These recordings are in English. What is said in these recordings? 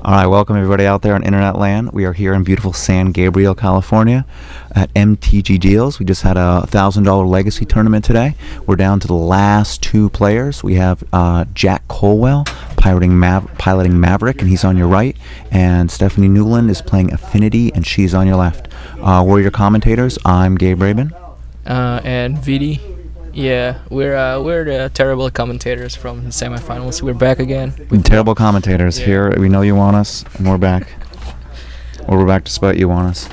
All right, welcome everybody out there on internet land. We are here in beautiful San Gabriel, California at MTG DeaLS. We just had a $1,000 legacy tournament today. We're down to the last two players. We have Jack Colwell piloting Maverick, and he's on your right. And Stephanie Newland is playing Affinity, and she's on your left. We're your commentators. I'm Gabe Rabin. And VD. Yeah, we're the terrible commentators from the semifinals. We're back again. Terrible commentators. Yeah. Here, we know you want us, and we're back. Or we're back despite you want us.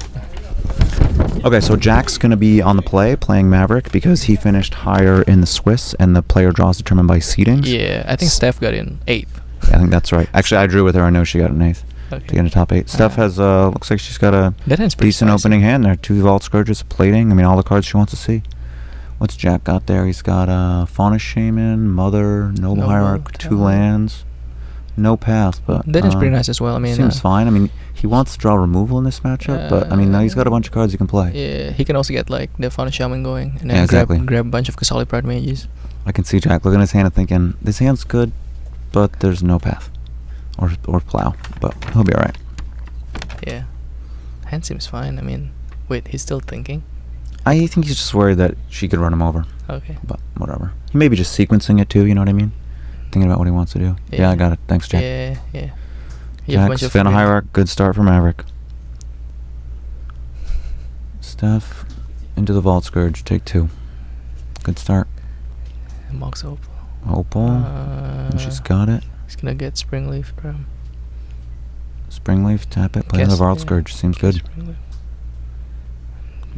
Okay, so Jack's going to be on the playing Maverick because he finished higher in the Swiss, and the player draw is determined by seedings. Yeah, I think Steph got in 8th. Yeah, I think that's right. Actually, I drew with her. I know she got an 8th. Okay. To get into top 8. Steph has, looks like she's got a decent opening hand there. 2 Vault Scourges, plating. I mean, all the cards she wants to see. What's Jack got there? He's got Fauna Shaman, Mother, Noble Hierarch, 2 lands, no path, but that is pretty nice as well. I mean, seems fine. I mean, he wants to draw removal in this matchup, but I mean, now he's got a bunch of cards he can play. Yeah, he can also get like the Fauna Shaman going, and then exactly. grab a bunch of Kasali Pride Mages. I can see Jack looking at his hand and thinking, this hand's good, but there's no path, or plow, but he'll be all right. Yeah, hand seems fine. I mean, wait, he's still thinking. I think he's just worried that she could run him over. Okay. But whatever. He may be just sequencing it too, you know what I mean? Thinking about what he wants to do. Yeah, I got it. Thanks, Jack. Yeah. Jack's Fauna Hierarch, good start for Maverick. Steph into the Vault Scourge, take 2. Good start. Mox Opal. Opal. And she's got it. He's gonna get Springleaf, bro. Springleaf, tap it, play the Vault Scourge. Seems good.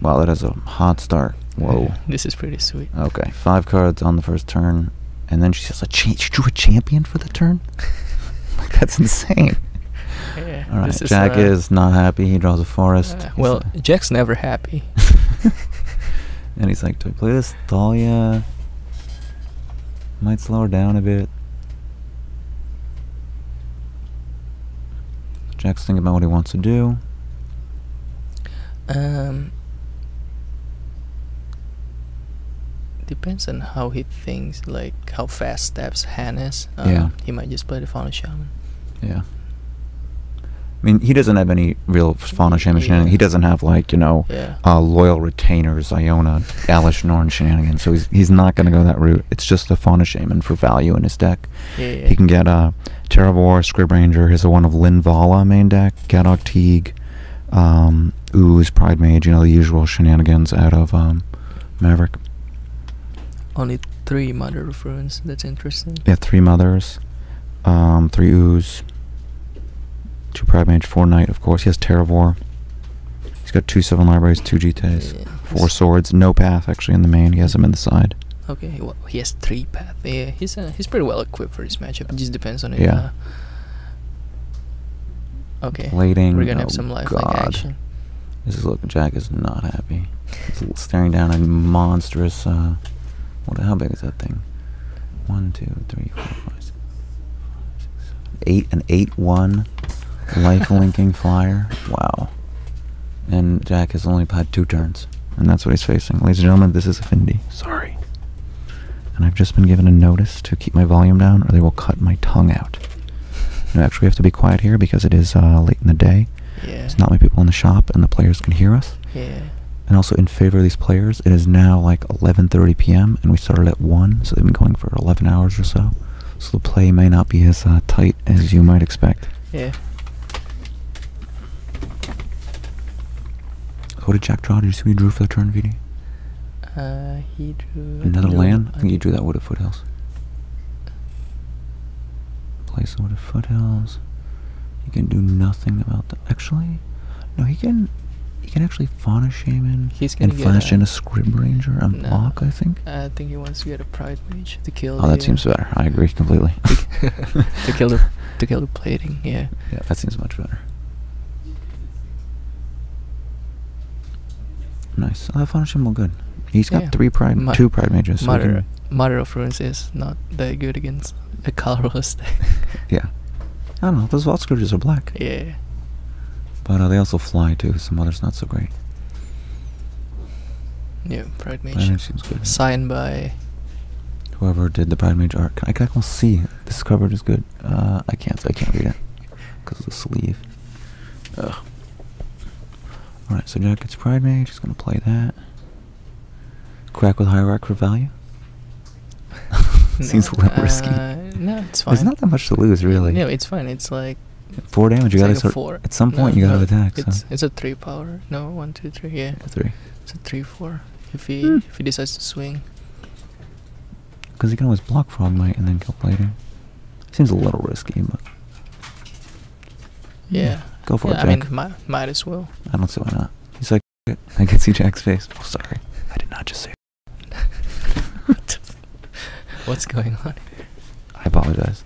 Wow, that is a hot start. Whoa. This is pretty sweet. Okay, 5 cards on the first turn, and then she says she drew a champion for the turn? Like, that's insane. Yeah. All right, Jack is not happy. He draws a forest. Well, Jack's never happy. And he's like, do I play this Thalia? Might slow her down a bit. Jack's thinking about what he wants to do. Depends on how he thinks, like how fast Steph's hand is. He might just play the Fauna Shaman. Yeah. I mean, he doesn't have any real Fauna Shaman shenanigans. He doesn't have, like, you know, Loyal Retainers, Iona, Alice Norn shenanigans. So he's not going to go that route. It's just the Fauna Shaman for value in his deck. Yeah. He can get Terravor, Scrib Ranger. He has one of Linvala main deck, Gadog Teague, Ooze, Pride Mage, you know, the usual shenanigans out of Maverick. Only 3 Mother of Runes. That's interesting. Yeah, 3 Mothers, 3 Ooze, 2 Pride Mage, 4 Knight, of course. He has Terravor. He's got 2 Sylvan Libraries, 2 GTAs, 4 Swords, no path actually in the main. He has them in the side. Okay, well, he has 3 path. Yeah, he's pretty well equipped for this matchup. It just depends on it. Yeah. Okay. Plating. We're gonna have some lifelink action. This is looking. Jack is not happy. He's staring down a monstrous. How big is that thing? 1, 2, 3, 4, 5, 6, 8. An 8/1 life linking flyer. Wow. And Jack has only had 2 turns, and that's what he's facing. Ladies and gentlemen, this is Affinity. Sorry. And I've just been given a notice to keep my volume down, or they will cut my tongue out. No, actually, we have to be quiet here because it is late in the day. Yeah. There's not many people in the shop, and the players can hear us. Yeah. And also, in favor of these players, it is now like 11:30 p.m. and we started at 1, so they've been going for 11 hours or so. So the play may not be as tight as you might expect. Yeah. What did Jack draw? Did you see what he drew for the turn, VD? He drew another land. I think he drew that Wood of Foothills. Place the Wood of Foothills. He can do nothing about that. Actually, no. He can actually Fauna Shaman and flash in a Scrib Ranger and block, I think. I think he wants to get a Pride Mage to kill. Oh, that seems better. I agree completely. to kill the plating. Yeah. Yeah, that seems much better. Nice. Oh, that Fauna Shaman look good. He's got 2 Pride Mages. So Mother of Runes is not that good against a colorless deck. Yeah. I don't know. Those Vault Scourges are black. Yeah. But they also fly too. Some others not so great. Yeah, Pride Mage. Pride Mage seems good. Signed by whoever did the Pride Mage art. I can almost see this cover is good. I can't read it. because of the sleeve. Ugh. Alright, so Jack gets Pride Mage. He's going to play that. Crack with Hierarch for value? Seems a little risky. No, it's fine. There's not that much to lose, really. No, it's fine. It's like 4 damage. You gotta like a start. 4. At some point, you gotta attack. It's a 3 power. No, 1, 2, 3. Yeah. 3. It's a 3/4. If he decides to swing. Because he can always block Frogmite and then kill later. Seems a little risky, but yeah. Go for it, I Jack. mean, might as well. I don't see why not. He's like, I can see Jack's face. Oh, sorry. I did not just say. What's going on? I apologize.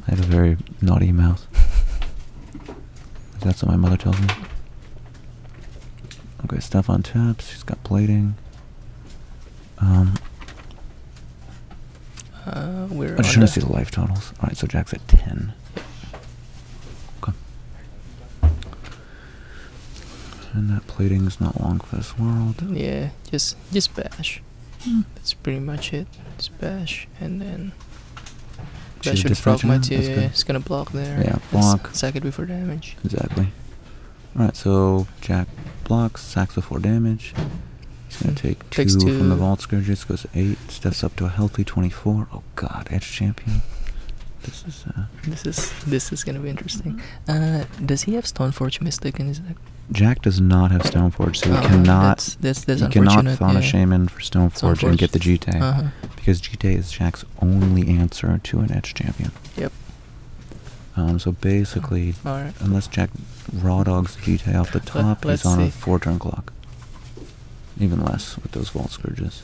I have a very naughty mouth. That's what my mother tells me. Okay, Steph on taps. She's got plating. We're I'm just trying to see the life totals. Alright, so Jack's at 10. Okay. And that plating's not long for this world. Yeah, just bash. That's pretty much it. Just bash, and then bash with Frogmite. Yeah, it's gonna block there. Yeah, block. Sack it before damage. Exactly. Alright, so Jack blocks, sacks the 4 damage. He's gonna take 2 from the Vault Scourges, goes to 8, steps up to a healthy 24. Oh god, Edge Champion. This is gonna be interesting. Does he have Stoneforge Mystic in his deck? Jack does not have Stoneforge, so he cannot. That's he cannot Fauna Shaman for Stoneforge and get the Jite, because Jite is Jack's only answer to an Edge Champion. Yep. So basically, unless Jack raw dogs the Jite off the top, he's on a 4-turn clock. Even less with those Vault Scourges.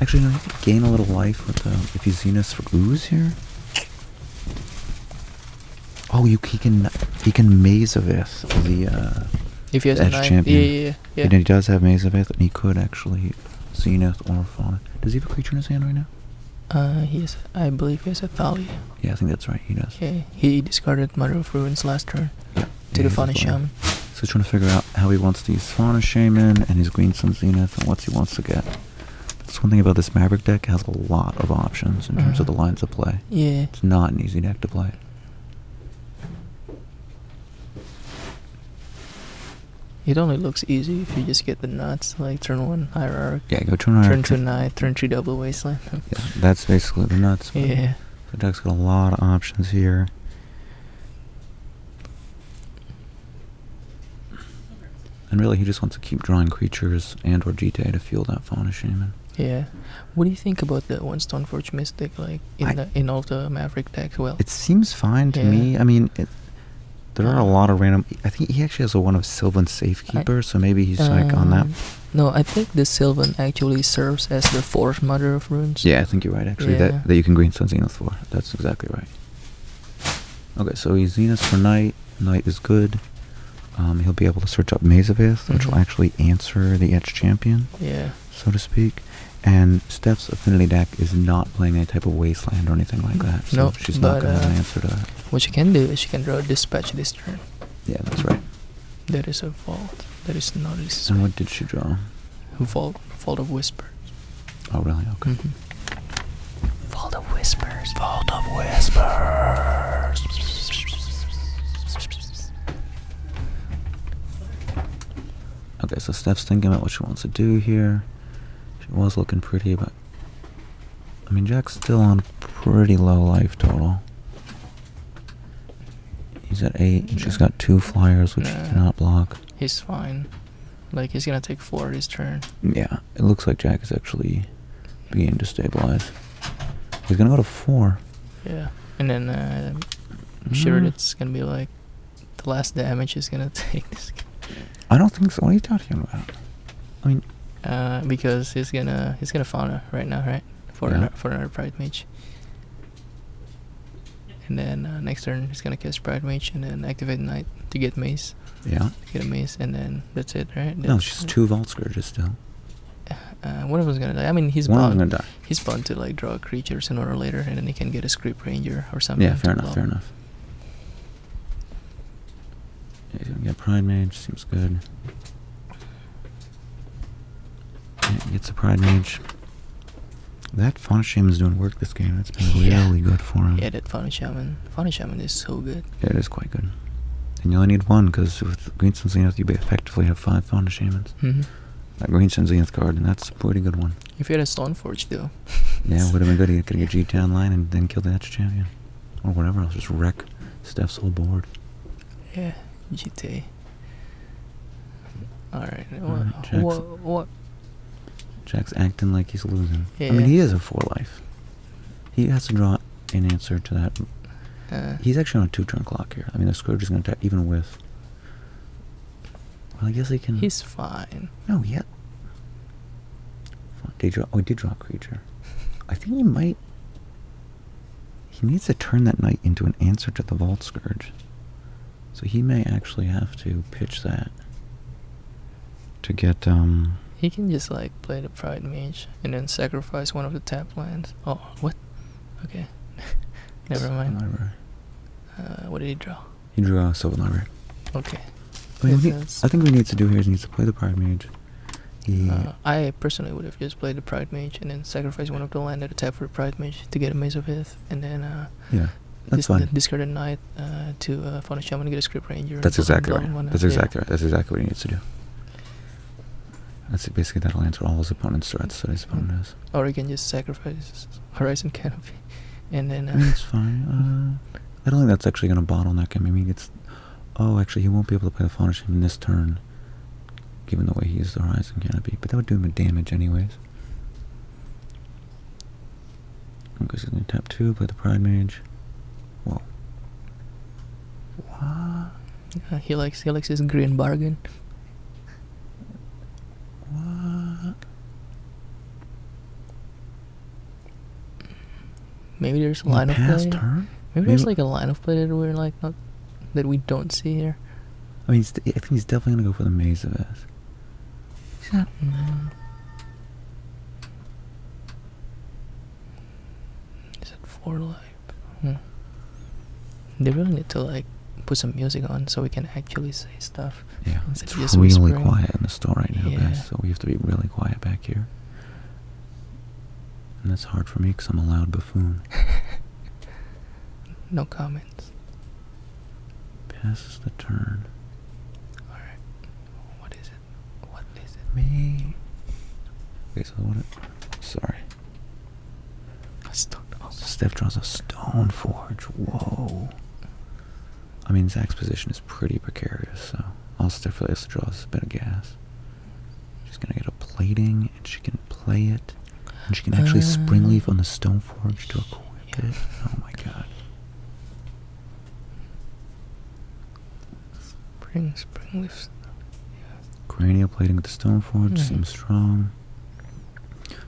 Actually, no, he could gain a little life with if he Zeniths for Ooze here. Oh, he can Maze of Ith the if he has Edge Champion. Yeah. And he does have Maze of Ith, and he could actually Zenith or Fauna. Does he have a creature in his hand right now? I believe he has a Thalia. Yeah, I think that's right. He does. Yeah, he discarded Mother of Ruins last turn. Yeah. To the Fauna Shaman. So he's trying to figure out how he wants to use Fauna Shaman and his Green Sun Zenith and what he wants to get. That's one thing about this Maverick deck. It has a lot of options in terms of the lines of play. Yeah. It's not an easy deck to play. It only looks easy if you just get the nuts, like turn 1 Hierarch. Yeah, go turn Hierarch. Turn 2 Knight, turn 3 Double Wasteland. Yeah, that's basically the nuts. Yeah. The deck's got a lot of options here. And really, he just wants to keep drawing creatures and or Jite to fuel that Fauna Shaman. Yeah. What do you think about the 1 Stoneforge Mystic, like in all the Maverick decks? Well, it seems fine to me. I mean, there are a lot of random. I think he actually has a one of Sylvan Safekeeper, so maybe he's like on that. No, I think the Sylvan actually serves as the 4th Mother of Runes. Yeah, I think you're right. Actually, that you can Green Sun Zenith for. That's exactly right. Okay, so he's Zenith for Knight. Knight is good. He'll be able to search up Maze of Ith, which will actually answer the Edge Champion, so to speak. And Steph's Affinity deck is not playing any type of Wasteland or anything like that, so she's not going to have an answer to that. What she can do is she can draw a Dispatch this turn. Yeah, that's right. That is a Vault. That is not this. And what did she draw? Vault of Whispers. Oh, really? Okay. Vault of Whispers. Vault of Whispers. Okay, so Steph's thinking about what she wants to do here. She was looking pretty, but I mean, Jack's still on pretty low life total. He's at 8, and she's got 2 flyers, which she cannot block. He's fine. Like, he's gonna take 4 this turn. Yeah, it looks like Jack is actually beginning to stabilize. He's gonna go to 4. Yeah, and then I'm sure it's gonna be like the last damage is gonna take this. I don't think so. What are you talking about? I mean, because he's gonna Fauna right now, right? For another Pride Mage. And then next turn he's gonna cast Pride Mage and then activate Knight to get Mace. Yeah. To get a Mace, and then that's it, right? No, it's just 2 Vault Scourges still. One of them's gonna die. I mean, he's bound to die. He's bound to like draw a creature sooner or later, and then he can get a Script Ranger or something. Yeah, fair enough. Fair enough. Yeah, he's gonna get Pride Mage. Seems good. Yeah, he gets a Pride Mage. That Fauna Shaman's doing work this game. That's been really good for him. Yeah, that Fauna Shaman. Fauna Shaman is so good. Yeah, it is quite good. And you only need one, because with Greenstone Zenith, you effectively have 5 Fauna Shamans. That Greenstone Zenith card, and that's a pretty good one. If you had a Stoneforge, though. Yeah, it would have been good. You could get G-Town line and then kill the next champion. Or whatever else, just wreck Steph's whole board. Yeah, GTA. Alright, what? Jack's acting like he's losing. Yeah. I mean, he is a 4 life. He has to draw an answer to that. He's actually on a 2-turn clock here. I mean, the Scourge is going to attack even with... Well, I guess he can... He's fine. No, yeah. He did draw a creature. I think he might... He needs to turn that knight into an answer to the Vault Scourge. So he may actually have to pitch that to get, He can just, like, play the Pride Mage and then sacrifice one of the tap lands. Oh, what? Okay. Never mind. What did he draw? He drew a Sylvan Library. Okay. I think what he needs to do here is he needs to play the Pride Mage. I personally would have just played the Pride Mage and then sacrificed one of the land at the tap for the Pride Mage to get a Maze of Ith, and then yeah, that's fine. Discard a Knight to Fauna Shaman to get a Script Ranger. That's exactly right. That's exactly right. That's exactly what he needs to do. That's basically that'll answer all his opponent's threats that his opponent has. Or he can just sacrifice Horizon Canopy, and then. I mean, it's fine. I don't think that's actually going to bottleneck him. I mean, it's. Oh, actually, he won't be able to play the Fauna Shaman this turn, given the way he used the Horizon Canopy. But that would do him a damage anyways. Because he's going to tap 2, play the Pride Mage. Whoa. What? He likes his green bargain. What? Maybe there's a line of play. Turn? Maybe there's like a line of play that we're like not that we don't see here. I mean, I think he's definitely gonna go for the Maze of Ith. He's not. Is it 4 life? They really need to like put some music on so we can actually say stuff. Yeah, it's really quiet in the store right now, yeah. guys. So we have to be really quiet back here. And that's hard for me because I'm a loud buffoon. No comments. Passes the turn. Alright. What is it? What is it? Me. Okay, so what? Sorry. Steph draws a Stoneforge. Whoa. I mean, Zach's position is pretty precarious, so all Steph really has to draw is a bit of gas. She's gonna get a plating, and she can play it, and she can actually Springleaf on the Stoneforge to equip it. Oh my god. Springleaf. Yeah. Cranial plating with the Stoneforge seems strong.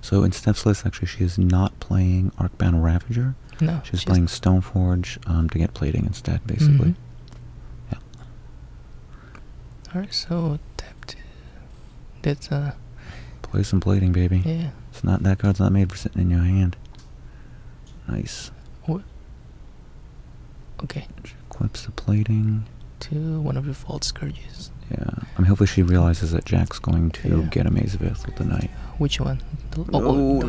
So in Steph's list, actually, she is not playing Arcbound Ravager. No. She's playing Stoneforge to get plating instead, basically. Yeah. Alright, so tapped. That's play some plating, baby. Yeah. It's not, that card's not made for sitting in your hand. Nice. What? Okay. She equips the plating to one of the Vault Scourges. Yeah. I mean, hopefully she realizes that Jack's going to get a Maze of Ith with the Knight. Which one? No.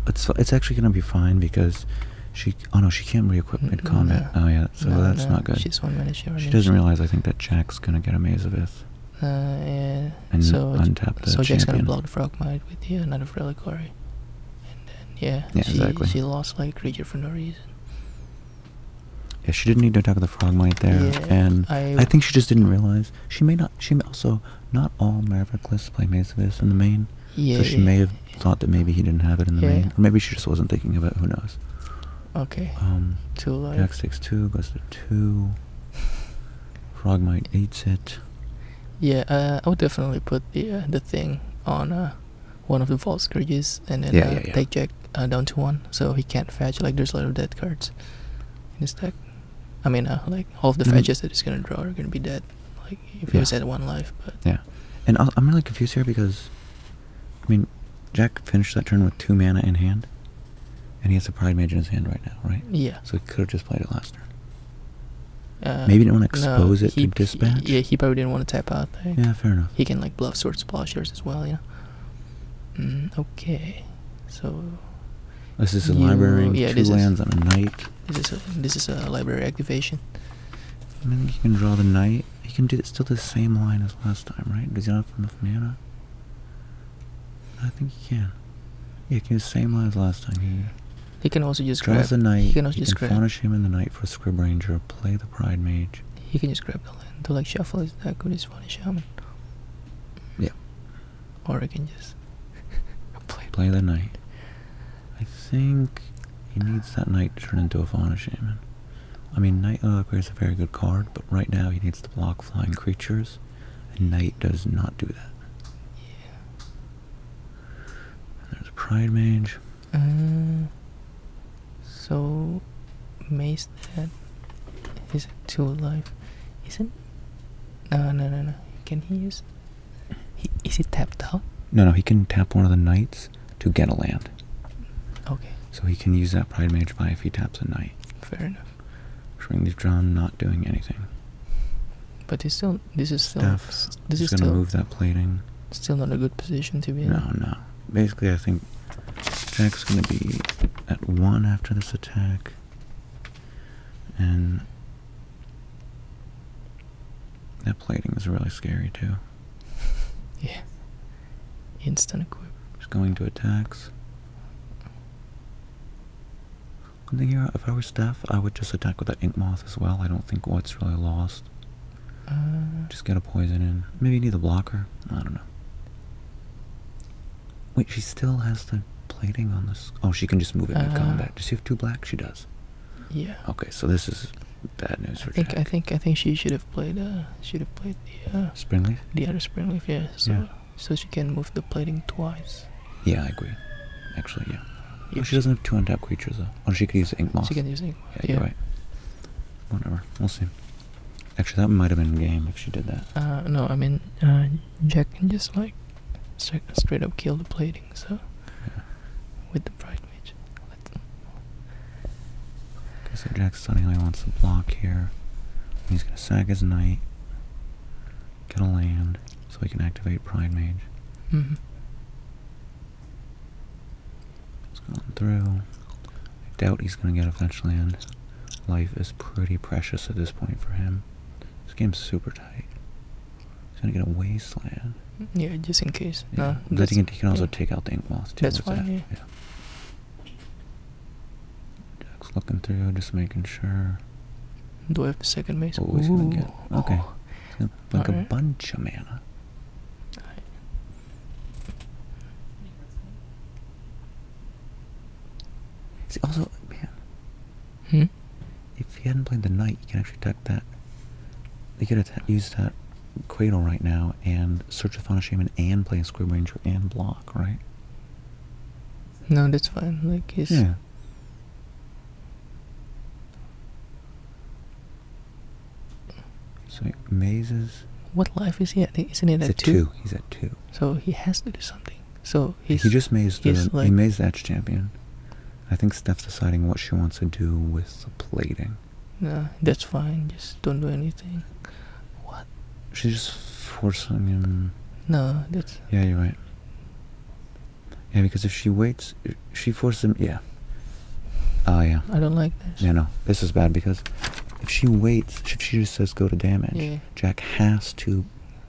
It's actually going to be fine because she... Oh, no, she can't re-equip mid-combat. Oh, yeah, so that's not good. She's 1 minute. She doesn't realize, I think, that Jack's going to get a Maze of Ith. Yeah. And untap the so Jack's going to champion. block the Frogmite with the another Reliquary. And then, exactly. She lost, like, creature for no reason. Yeah, she didn't need to attack the Frogmite there, and I think she just didn't realize. She may also, not all Maverick lists play Maze of Ith in the main, so she may have thought that maybe he didn't have it in the main, or maybe she just wasn't thinking of it, who knows. Okay. 2 life. Jack takes 2, goes to 2, Frogmite eats it. Yeah, I would definitely put the thing on one of the Vault Scourges, and then take Jack down to 1, so he can't fetch, like there's a lot of dead cards in his deck. I mean, like, all of the fetches that he's gonna draw are gonna be dead, like, if he was at 1 life, but... Yeah. And I'm really confused here because, I mean, Jack finished that turn with 2 mana in hand, and he has a Pride Mage in his hand right now, right? Yeah. So he could have just played it last turn. Maybe he didn't want to expose it to dispatch? He probably didn't want to tap out, like. Yeah, fair enough. He can, like, bluff Sword Splashers as well, you know? Okay. So this is a library. Yeah, 2 lands on a knight. This is a library activation. And then he can draw the knight. He can do still the same line as last time, right? Does he not have enough mana? I think he can. Yeah, he can do the same line as last time. He can also just draws grab the knight. He can also just grab. Fauna Shaman the knight for a Scrib Ranger. Play the Pride Mage. He can just grab the land to like shuffle his deck with his Fauna Shaman. Yeah. Or he can just play the knight. I think he needs that knight to turn into a Fauna Shaman. I mean, Knight Library is a very good card, but right now he needs to block flying creatures, and Knight does not do that. Yeah. And there's a Pride Mage. So Mace that is at 2 life. Isn't? No. Can he use? Is he tapped out? No, he can tap one of the knights to get a land. Okay. So he can use that Pride Mage by if he taps a knight. Fair enough. Springleaf Drawn not doing anything. But this is still Steph, this is gonna still move that plating. Still not a good position to be in. No. Basically, I think Jack's gonna be at 1 after this attack, and that plating is really scary too. Yeah. Instant equip. Just going to attacks. One thing here, if I were Steph, I would just attack with that Ink Moth as well. I don't think what's really lost. Just get a poison in. Maybe you need the blocker. I don't know. Wait, she still has the plating on this. Oh, she can just move it in combat. Does she have 2 black? She does. Yeah. Okay, so this is bad news for Jack. I think she should have played the Springleaf? The other Springleaf, yeah. So she can move the plating twice. Yeah, I agree. Actually, yeah. Oh, she doesn't have 2 untapped creatures though. Oh, she could use the Ink Moth. She can use Ink Moth. Yeah, you're right. Whatever. We'll see. Actually, that might have been game if she did that. No, I mean, Jack can just like straight up kill the plating. So with the Pride Mage. Okay, so Jack's deciding how he wants to block here. He's gonna sack his knight, get a land, so he can activate Pride Mage. Mm-hmm. It's going through. I doubt he's gonna get a fetch land. Life is pretty precious at this point for him. This game's super tight. He's gonna get a wasteland. Yeah, just in case. Yeah. But he can also take out the Ink Moth too. That's fine. Yeah. Jack's looking through, just making sure. Do I have the second mace? Oh, he's gonna get. Okay. He's gonna like a Alright. bunch of mana. See, also, man. If he hadn't played the knight, you can actually attack that. They could use that Cradle right now and search the Fauna Shaman and play a Squib Ranger and block, right? No, that's fine. Like he's. Yeah. So mazes. What life is he at? Isn't it He's at 2? He's at 2. So he has to do something. So he just mazed he mazed the Edge Champion. I think Steph's deciding what she wants to do with the plating. No, that's fine. Just don't do anything. What? She's just forcing him. No, that's. Yeah, you're right. Yeah, because if she waits, she forces him. Yeah. Oh, yeah. I don't like this. Yeah, no. This is bad because if she waits, if she just says go to damage, Yeah. Jack has to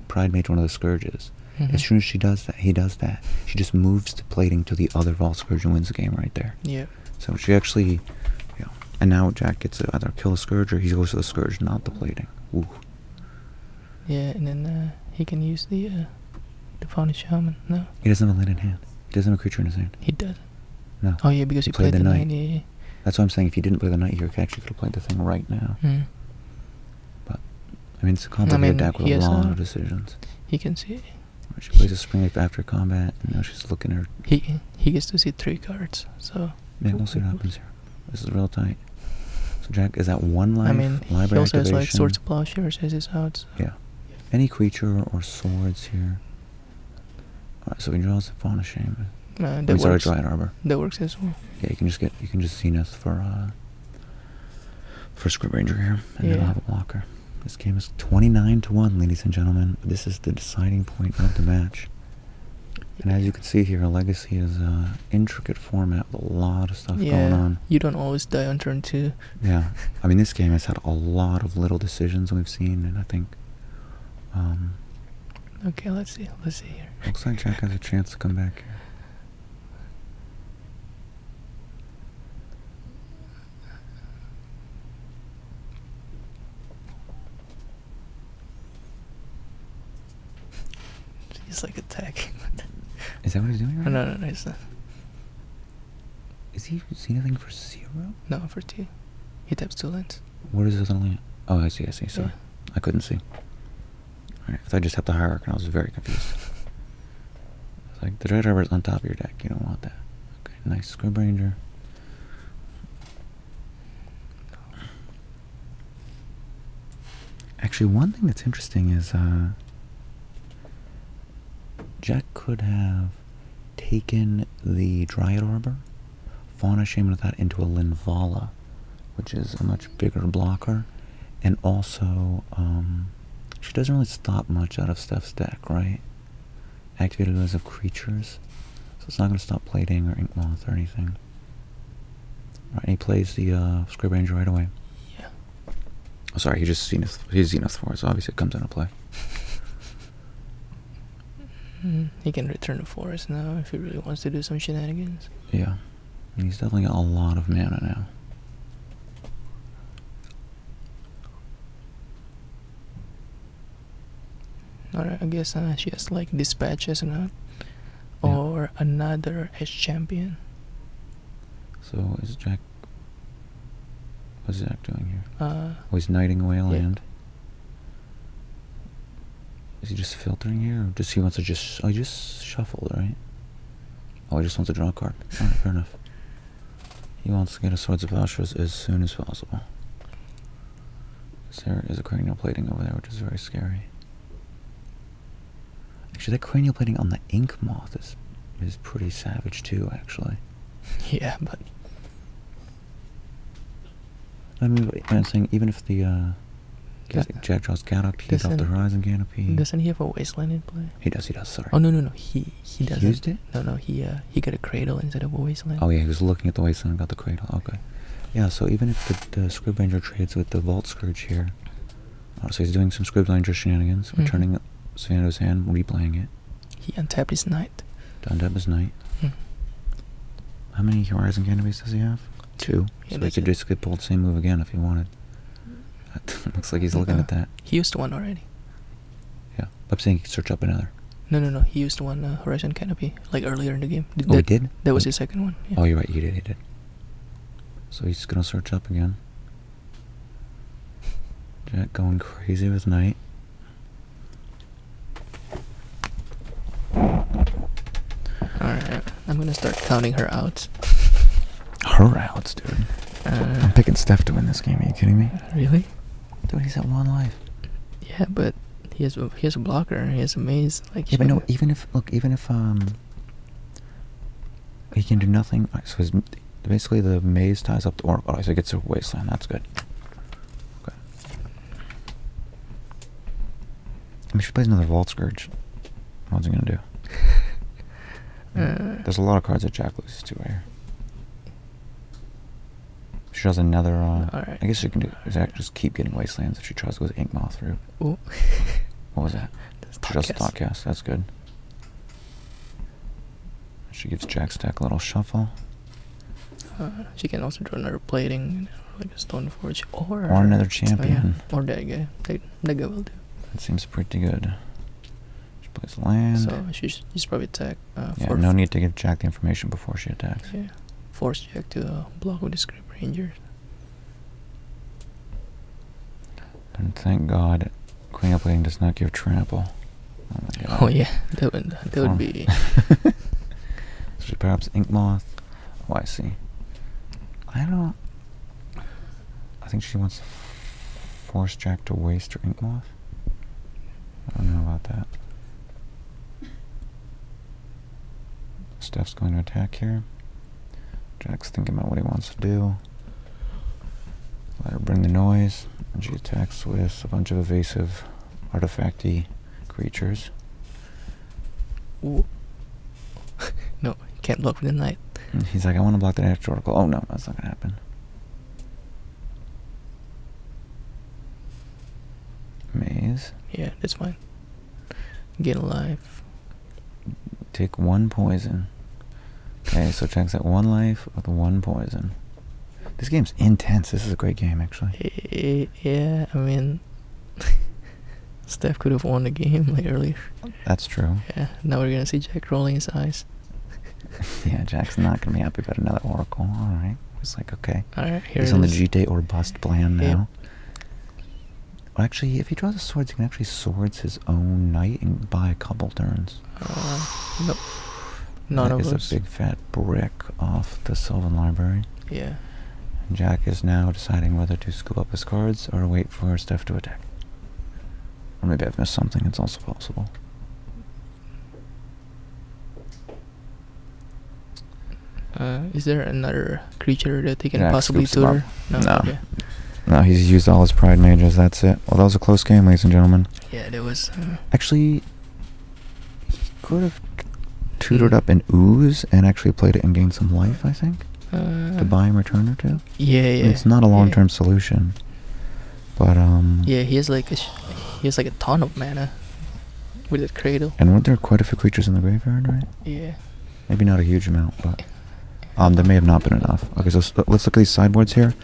Pride Mage one of the Scourges. Mm-hmm. As soon as she does that, he does that. She just moves the plating to the other Vault Scourge and wins the game right there. Yeah. So she actually, and now Jack gets to either kill the Scourge or he goes to the Scourge, not the plating. Ooh. Yeah, and then he can use the Fauna Shaman. No. He doesn't have a land in hand. He doesn't have a creature in his hand. He doesn't. No. Oh yeah, because he played the knight. Yeah. That's why I'm saying if he didn't play the knight here, he actually could have played the thing right now. But I mean, it's a complicated deck with a lot of decisions. He can see. She plays a Springleaf after combat, and now she's looking at her. He gets to see 3 cards. So. Yeah, we'll see what happens here. This is real tight. So Jack is at 1 life. I mean, library he also activation. has like Swords of Plowshares as his outs. So. Yeah. Any creature or swords here. Alright, so he draws the Fauna Shaman. That works. Dryad Arbor. That works as well. Yeah, you can just Zenith for Scrib Ranger here, and then I'll have a blocker. This game is 29-1, ladies and gentlemen. This is the deciding point of the match. And as you can see here, Legacy is an intricate format with a lot of stuff going on. You don't always die on turn 2. Yeah. I mean, this game has had a lot of little decisions we've seen, and I think... okay, let's see here. Looks like Jack has a chance to come back here. He's like attacking. Is that what he's doing right now? No, it's not. Is he see anything for 0? No, for 2. He taps 2 lands. What is his other land? Oh, I see, sorry. Yeah. I couldn't see. Alright, I just tapped the Hierarch and I was very confused. It's like, the Dread Arbor is on top of your deck, you don't want that. Okay, nice Scrib Ranger. Actually, one thing that's interesting is, Jack could have taken the Dryad Arbor, Fauna Shaman with that into a Linvala, which is a much bigger blocker, and also, she doesn't really stop much out of Steph's deck, right? Activated as of creatures, so it's not going to stop plating or Inkmoth or anything. Alright, and he plays the Scrib Ranger right away. Yeah. Oh, sorry, he's Zenith for it, so obviously it comes into play. He can return to forest now if he really wants to do some shenanigans. Yeah, and he's definitely got a lot of mana now. Alright, I guess she has like dispatches and or another Edge champion. So is Jack... What's Jack doing here? Oh, he's knighting away a land. Is he just filtering here, or does he want to just... Oh, he just shuffled, right? Oh, he just wants to draw a card. Alright, fair enough. He wants to get a Swords of Ashras as soon as possible. There is a cranial plating over there, which is very scary. Actually, that cranial plating on the Inkmoth is pretty savage too, actually. Yeah, but... I mean, I'm saying, even if the, Jack draws Canopy off the Horizon Canopy... Doesn't he have a Wasteland in play? He does, sorry. Oh, no, he doesn't. He used it? No, he got a Cradle instead of a Wasteland. Oh yeah, he was looking at the Wasteland and got the Cradle, okay. Yeah, so even if the Scrib Ranger trades with the Vault Scourge here... so he's doing some Scrib Ranger shenanigans, returning Savannah to his hand, replaying it. He untapped his Knight. Untap his Knight. How many Horizon Canopies does he have? 2. Yeah, so he could basically pull the same move again if he wanted. Looks like he's looking at that. He used one already. Yeah, I'm saying he could search up another. No, he used one Horizon Canopy, like earlier in the game. Oh, he did? That was his second one. Yeah. Oh, you're right, he did. So he's gonna search up again. Jack going crazy with Knight. Alright, I'm gonna start counting her outs. Her outs, dude. I'm picking Steph to win this game, are you kidding me? Really? Dude, he's at 1 life. Yeah, but he has a blocker, he has a maze. Like, yeah, but no, even if he can do nothing. Right, so basically the maze ties up the Oracle. Oh, so he gets a Wasteland, that's good. Okay. I mean, if she plays another Vault Scourge, what's he gonna do? There's a lot of cards that Jack loses to right here. She draws another, Alright. I guess she can do Jack just keep getting Wastelands if she tries to go with Inkmoth route. Ooh. What was that? She draws Thoughtcast, that's good. She gives Jack's deck a little shuffle. She can also draw another plating, like a Stoneforge, or another champion. Or that guy. That guy will do. That seems pretty good. She plays land. So she's probably attack. Yeah, no need to give Jack the information before she attacks. Yeah. Force Jack to block with the Scrib Rangers. And thank God, Cranial Plating does not give trample. Oh yeah, that would be. So perhaps Inkmoth. Oh, I see. I think she wants to force Jack to waste her Inkmoth. I don't know about that. Steph's going to attack here. Jack's thinking about what he wants to do. Let her bring the noise, and she attacks with a bunch of evasive, artifacty creatures. Ooh. No, can't block with the knight. He's like, I want to block the edge oracle. Oh no, that's not gonna happen. Maze. Yeah, that's fine. Gain a life. Take 1 poison. Okay, so Jack's at 1 life with 1 poison. This game's intense. This is a great game, actually. Yeah, I mean, Steph could have won the game like earlier. That's true. Yeah, now we're gonna see Jack rolling his eyes. Yeah, Jack's not gonna be happy about another oracle. All right, it's like okay. All right, here he's on the GT or bust plan now. Yep. Well, actually, if he draws a swords, he can actually swords his own knight and buy a couple turns. Nope. None of us. That us. is a big fat brick off the Sylvan Library. Yeah. And Jack is now deciding whether to scoop up his cards or wait for Steph to attack. Or maybe I've missed something. It's also possible. Is there another creature that he can Jack possibly tutor? No. Okay. No, he's used all his Pride Mages, that's it. Well, that was a close game, ladies and gentlemen. Yeah, there was... Actually, he could have tutored up an Ooze and actually played it and gained some life, I think. To buy him Return or two. Yeah, yeah. I mean, it's not a long-term solution. But, yeah, he has like a ton of mana with that Cradle. And weren't there quite a few creatures in the graveyard, right? Yeah. Maybe not a huge amount, but... there may have not been enough. Okay, so let's look at these sideboards here.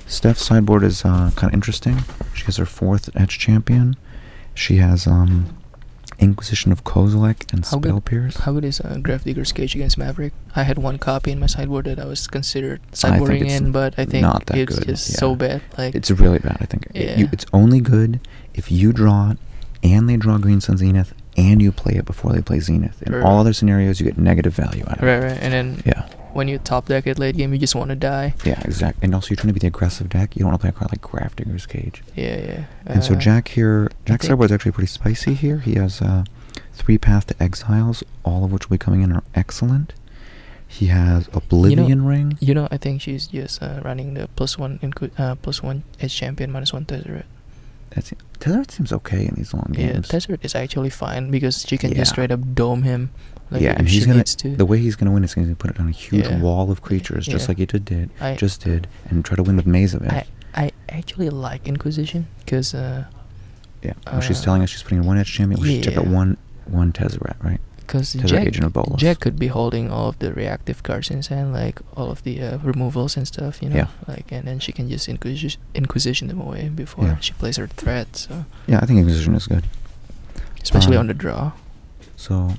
Steph's sideboard is kind of interesting. She has her 4th Edge Champion. She has Inquisition of Kozilek and Spell Pierce. How good is Gravedigger's Cage against Maverick? I had 1 copy in my sideboard that I was considered sideboarding in, but I think not that it's good. just so bad. Like it's really bad, I think. Yeah. It's only good if you draw it, and they draw Green Sun Zenith, and you play it before they play Zenith. In all other scenarios, you get negative value out of it. Right, and then... Yeah. When you top deck it late game, you just want to die. Yeah, exactly. And also, you're trying to be the aggressive deck. You don't want to play a card like Gravedigger's Cage. Yeah. And so Jack's sideboard is actually pretty spicy here. He has 3 Path to Exiles, all of which will be coming in are excellent. He has Oblivion Ring. I think she's just running the +1 Edge Champion -1 Tezzeret. Tezzeret seems okay in these long games. Yeah, Tezzeret is actually fine because she can just straight up dome him. Like yeah, and he's gonna. The way he's gonna win is he's gonna put it on a huge wall of creatures, just like he did, and try to win with Maze of It. I actually like Inquisition because. She's telling us she's putting in 1 Edge Champion. We should check out one Tezzeret, right? Because Jack could be holding all of the reactive cards in his hand, like all of the removals and stuff, like, and then she can just Inquisition them away before she plays her threat. So yeah, I think Inquisition is good, especially on the draw. So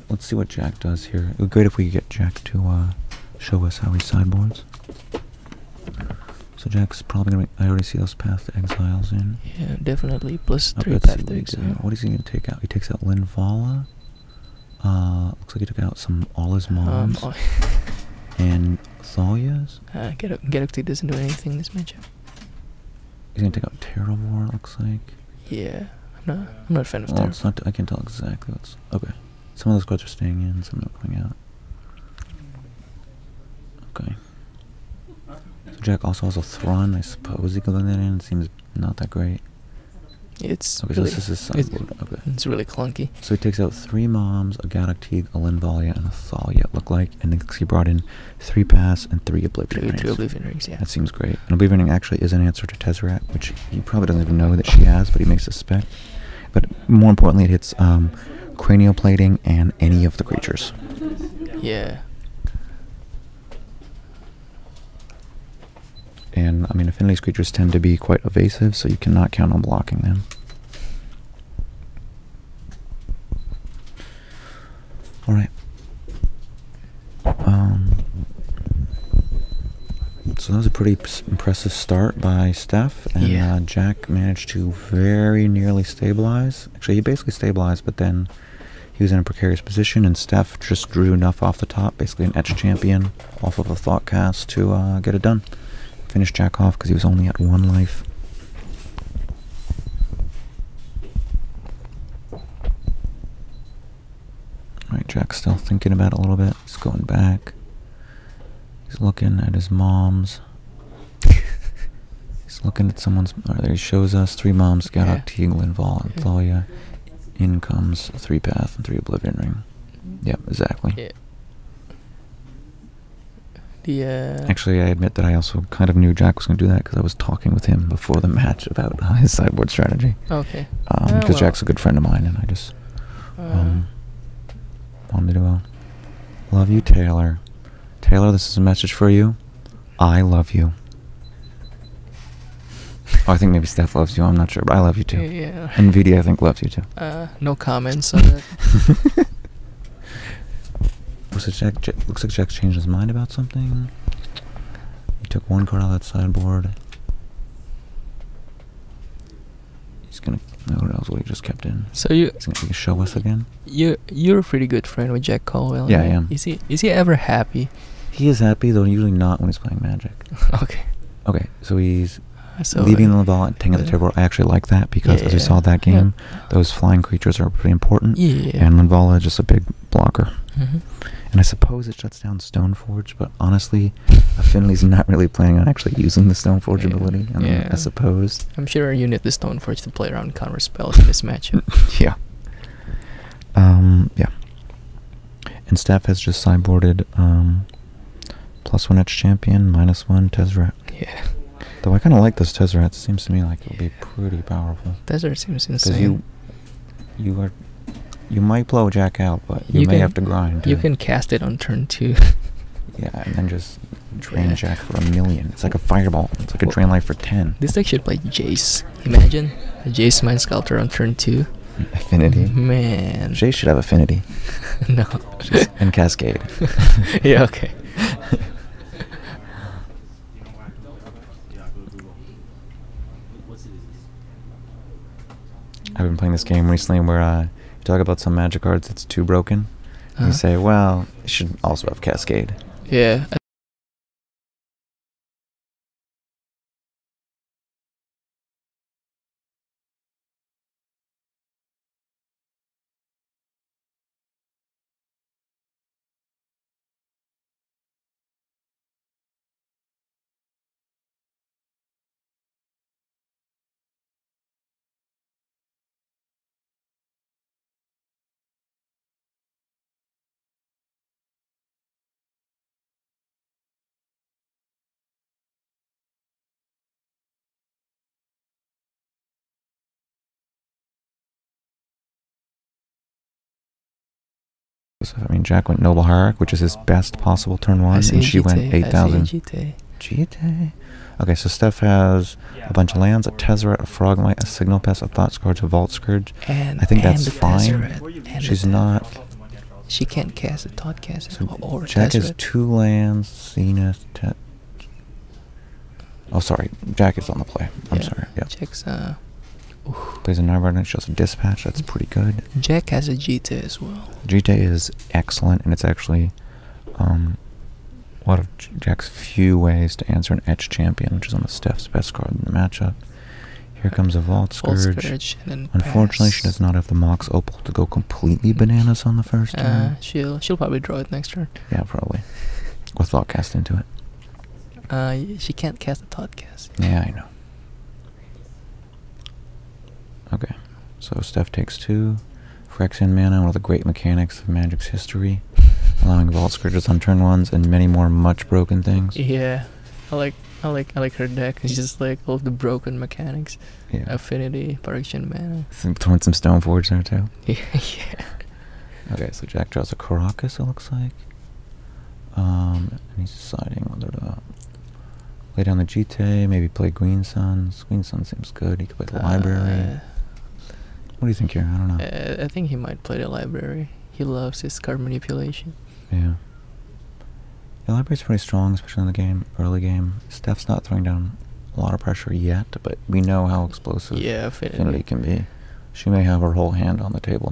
let's see what Jack does here. It would be great if we could get Jack to show us how he sideboards. So Jack's probably gonna. I already see those Path to Exiles in. Yeah, definitely +3 Path to Exile. What is he gonna take out? He takes out Linvala. Looks like he took out all his moms. And Thalia's. Galaxy doesn't do anything in this matchup. He's gonna take out Terravor, it looks like. Yeah, I'm not a fan of Terravor. It's not. I can't tell exactly what's. Okay. Some of those cards are staying in, some are coming out. Okay. So Jack also has a Thron. I suppose he could let that in. It seems not that great. It's okay, really, so this is his sideboard. Okay. It's really clunky. So he takes out 3 Moms, a Galactique, a Linvalia, and a Thalia, it looked like. And then he brought in 3 Pass and 3 Oblivion Rings. 3 Oblivion Rings, yeah. That seems great. And Oblivion Ring actually is an answer to Tezzeret, which he probably doesn't even know that she has, but he makes a spec. But more importantly, it hits Cranial Plating and any of the creatures. Yeah. And, I mean, Affinity's creatures tend to be quite evasive, so you cannot count on blocking them. Alright. So that was a pretty impressive start by Steph, and Jack managed to very nearly stabilize. Actually, he basically stabilized, but then he was in a precarious position, and Steph just drew enough off the top, basically an Edge Champion, off of a Thought Cast to get it done. Finish Jack off because he was only at 1 life. Alright, Jack's still thinking about it a little bit. He's going back. He's looking at his moms. He's looking at someone's... there he shows us 3 moms, Galactique, Linval, and Thalia. In comes 3 Path and 3 Oblivion Ring. Yep, exactly. Yeah. The Actually, I admit that I also kind of knew Jack was going to do that because I was talking with him before the match about his sideboard strategy. Okay. Because Jack's a good friend of mine, and I just wanted to love you, Taylor. Taylor, this is a message for you. I love you. Oh, I think maybe Steph loves you. I'm not sure, but I love you too. Yeah. And VD, I think, loves you too. No comments on that. Looks like Jack's changed his mind about something. He took one card out of that sideboard. He's gonna. Who knows what he just kept in? So he's gonna show us again. You're a pretty good friend with Jack Colwell. Yeah, I am. Is he ever happy? He is happy, though usually not when he's playing Magic. Okay. Okay, so he's leaving the Laval and taking the table. I actually like that because, as we saw that game, those flying creatures are pretty important. Yeah. And Laval is just a big blocker. Mm-hmm. And I suppose it shuts down Stoneforge, but honestly, Affinity's not really planning on actually using the Stoneforge ability. I mean, I suppose. I'm sure you need the Stoneforge to play around counter spells in this matchup. Yeah. Yeah. And Steph has just sideboarded +1 Etch Champion, -1 Tezzeret. Yeah. Though I kind of like those Tezzerets. It seems to me like it would be pretty powerful. Tezzeret seems insane. Because you might blow Jack out, but you may have to grind. You can cast it on turn 2. Yeah, and then just drain Jack for 1,000,000. It's like a fireball. It's like a drain life for 10. This deck should play Jace. Imagine a Jace Mind Sculptor on turn 2. Affinity. Man. Jace should have Affinity. No. And Cascade. Yeah, okay. I've been playing this game recently where you talk about some Magic cards that's too broken. And you say, well, it should also have Cascade. Yeah. So, I mean, Jack went Noble Hierarch, which is his best possible turn 1, and she went 8,000. GT. Okay, so Steph has a bunch of lands, a Tezzeret, a Frogmite, a Signal Pest, a Thought Scourge, a Vault Scourge. And I think that's fine. She's not. She can't cast a Thought Cast or Jack Tezzeret. has 2 lands, Zenith, oh, sorry. Jack is on the play. I'm sorry. Yeah. Jack's plays a Narbard and shows a Dispatch. That's pretty good. Jack has a GT as well. GT is excellent, and it's actually one of Jack's few ways to answer an Etch Champion, which is one of Steph's best card in the matchup. Here comes a Vault Scourge. And then Unfortunately, she does not have the Mox Opal to go completely bananas on the first turn. She'll probably draw it next turn. Yeah, probably. With Thought Cast into it. She can't cast a Thought Cast. Yeah, I know. Okay, so Steph takes 2. Phyrexian mana, one of the great mechanics of Magic's history, allowing Vault Scourges on turn 1s and many more much broken things. Yeah, I like her deck. It's just like all the broken mechanics. Yeah. Affinity, Phyrexian mana. Throwing some Stoneforge there too. Yeah. Okay, so Jack draws a Caracas, it looks like. And he's deciding whether to lay down the GT, maybe play Green Suns. Green Sun seems good. He could play the Library. What do you think here? I don't know. I think he might play the Library. He loves his card manipulation. Yeah. The Library's pretty strong, especially in the game, early game. Steph's not throwing down a lot of pressure yet, but we know how explosive Affinity can be. She may have her whole hand on the table